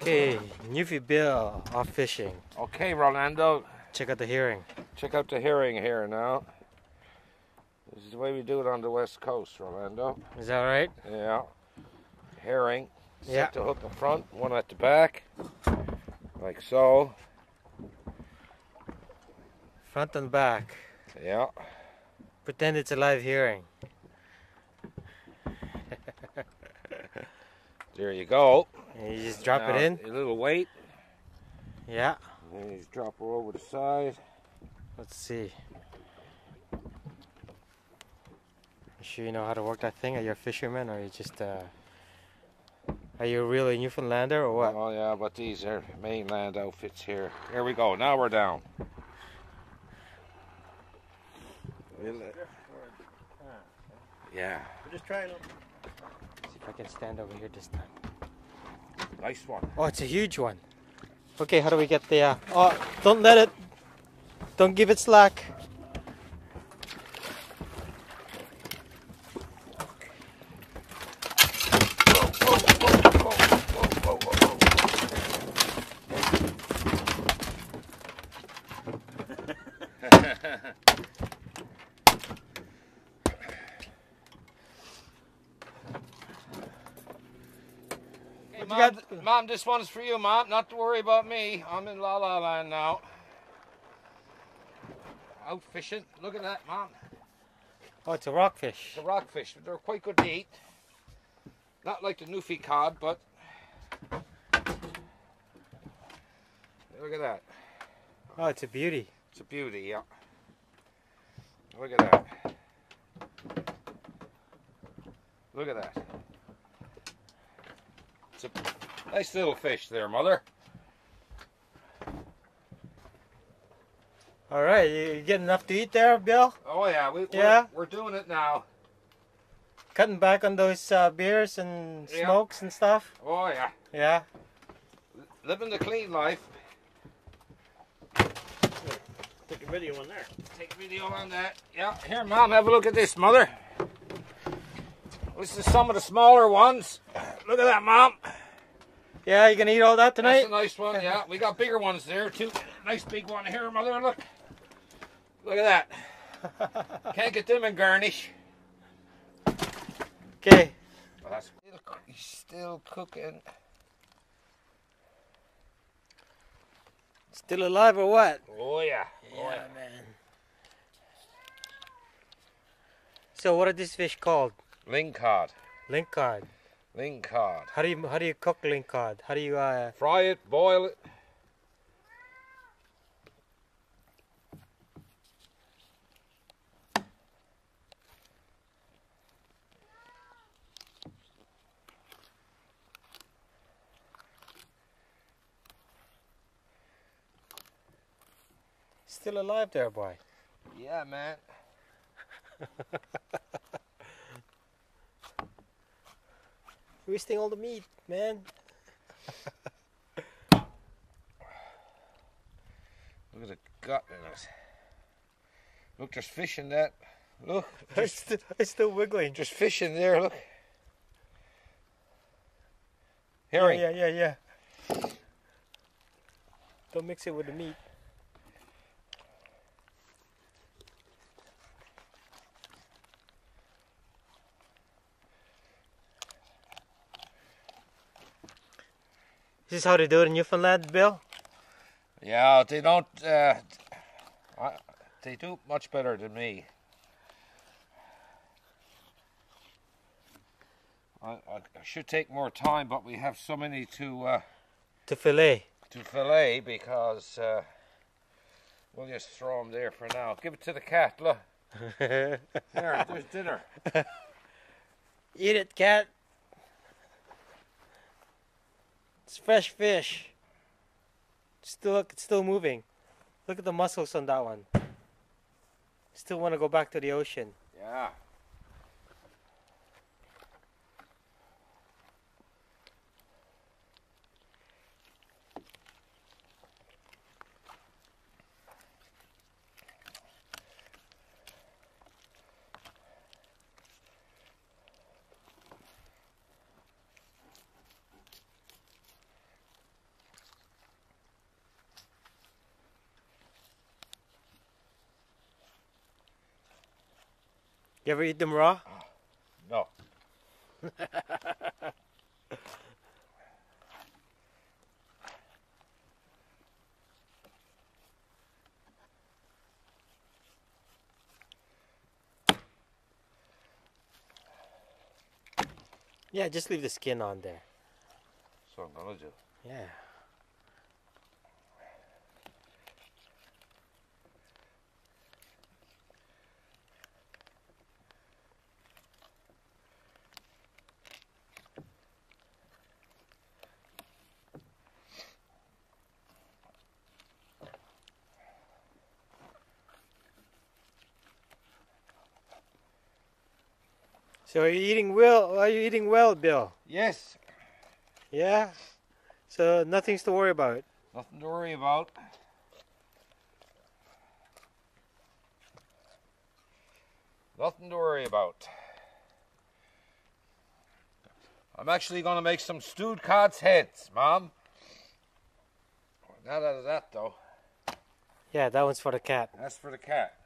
Okay, Newfie Bill off fishing. Okay, Rolando. Check out the herring. Check out the herring here now. This is the way we do it on the west coast, Rolando. Is that right? Yeah. Herring. Yeah. Set the hook in front, one at the back. Like so. Front and back. Yeah. Pretend it's a live herring. There you go. And you just drop Now, it in. A little weight. Yeah. And you just drop her over the side. Let's see. You sure you know how to work that thing? Are you a fisherman, or are you just are you really a Newfoundlander or what? Oh yeah, but these are mainland outfits here. Here we go. Now we're down. Yeah. We're just trying them. See if I can stand over here this time. Nice one. Oh, it's a huge one. Okay, how do we get the? Oh, don't let it. Don't give it slack. Hey, Mom, this one's for you, Mom. Not to worry about me. I'm in La La Land now. Out fishing. Look at that, Mom. Oh, it's a rockfish. It's a rockfish. They're quite good to eat. Not like the Newfie cod, but look at that. Oh, it's a beauty. It's a beauty, yeah. Look at that. Look at that. It's a nice little fish there, Mother. All right, you get enough to eat there, Bill? Oh yeah, we're doing it now. Cutting back on those beers and smokes and stuff? Oh yeah. Yeah? Living the clean life. Take a video on there. Take a video on that. Yeah. Here, Mom, have a look at this, Mother. This is some of the smaller ones. Look at that, Mom. Yeah, you gonna eat all that tonight? That's a nice one, yeah. We got bigger ones there, too. Nice big one here, Mother, look. Look at that. Can't get them in garnish. Okay. Well, that's still cooking. Still alive or what? Oh, yeah. Yeah, man. So what are these fish called? Lingcod. Lingcod. Lingcod. How do you cook lingcod? How do you fry it, boil it. Still alive there, boy. Yeah, man. Wasting all the meat, man. Look at the gut in it. Look, there's fish in that. Look. It's still wiggling. There's fish in there, look. Herring. Yeah. Don't mix it with the meat. This is how they do it in Newfoundland, Bill? Yeah, they don't, they do much better than me. I should take more time, but we have so many to fillet. To fillet because we'll just throw them there for now. Give it to the cat, look. There, there's dinner. Eat it, cat. It's fresh fish. It's still moving. Look at the muscles on that one. Still want to go back to the ocean. Yeah. You ever eat them raw? No. Yeah, just leave the skin on there. That's what I'm gonna do. Yeah. So are you eating well? Are you eating well, Bill? Yes. Yeah. So nothing's to worry about. Nothing to worry about. Nothing to worry about. I'm actually going to make some stewed cod's heads, Mom. Not out of that, though. Yeah, that one's for the cat. That's for the cat.